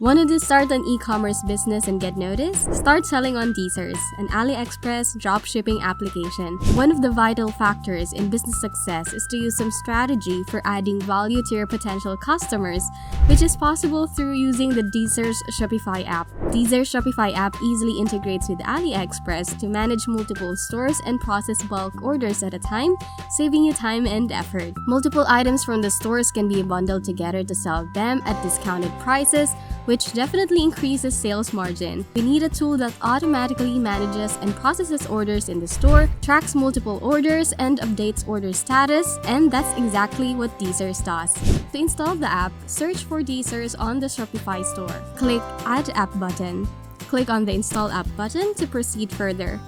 Want to start an e-commerce business and get noticed? Start selling on DSers, an AliExpress dropshipping application. One of the vital factors in business success is to use some strategy for adding value to your potential customers, which is possible through using the DSers Shopify app. DSers Shopify app easily integrates with AliExpress to manage multiple stores and process bulk orders at a time, saving you time and effort. Multiple items from the stores can be bundled together to sell them at discounted prices, which definitely increases sales margin. We need a tool that automatically manages and processes orders in the store, tracks multiple orders, and updates order status, and that's exactly what DSers does. To install the app, search for DSers on the Shopify store. Click Add App button. Click on the Install App button to proceed further.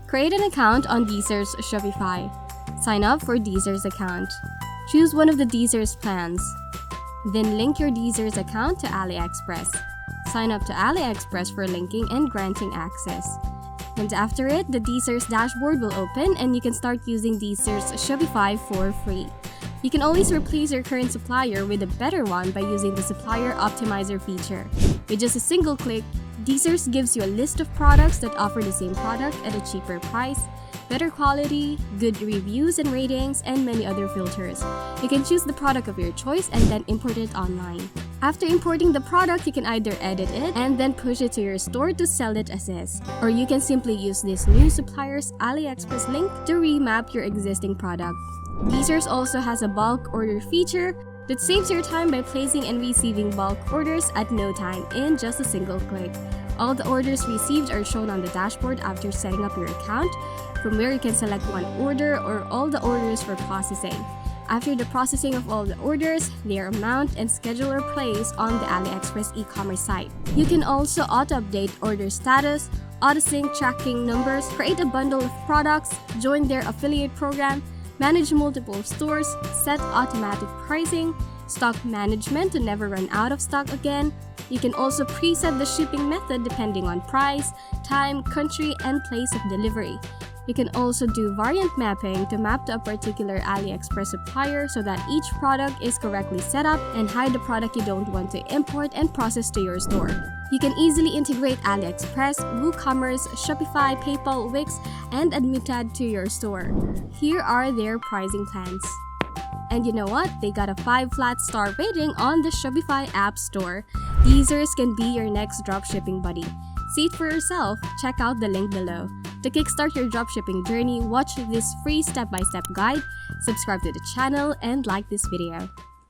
Create an account on DSers Shopify. Sign up for DSers account. Choose one of the DSers plans. Then link your DSers account to AliExpress. Sign up to AliExpress for linking and granting access. And after it, the DSers dashboard will open and you can start using DSers Shopify for free. You can always replace your current supplier with a better one by using the Supplier Optimizer feature. With just a single click, DSers gives you a list of products that offer the same product at a cheaper price, better quality, good reviews and ratings, and many other filters. You can choose the product of your choice and then import it online. After importing the product, you can either edit it and then push it to your store to sell it as is. Or you can simply use this new supplier's AliExpress link to remap your existing product. DSers also has a bulk order feature that saves your time by placing and receiving bulk orders at no time in just a single click. All the orders received are shown on the dashboard after setting up your account, from where you can select one order or all the orders for processing. After the processing of all the orders, their amount and schedule are placed on the AliExpress e-commerce site. You can also auto-update order status, auto-sync tracking numbers, create a bundle of products, join their affiliate program, manage multiple stores, set automatic pricing, stock management to never run out of stock again. You can also preset the shipping method depending on price, time, country, and place of delivery. You can also do variant mapping to map to a particular AliExpress supplier so that each product is correctly set up, and hide the product you don't want to import and process to your store. You can easily integrate AliExpress, WooCommerce, Shopify, PayPal, Wix, and Admitad to your store. Here are their pricing plans. And you know what? They got a 5 flat star rating on the Shopify App Store. DSers can be your next dropshipping buddy. See it for yourself. Check out the link below. To kickstart your dropshipping journey, watch this free step-by-step guide, subscribe to the channel, and like this video.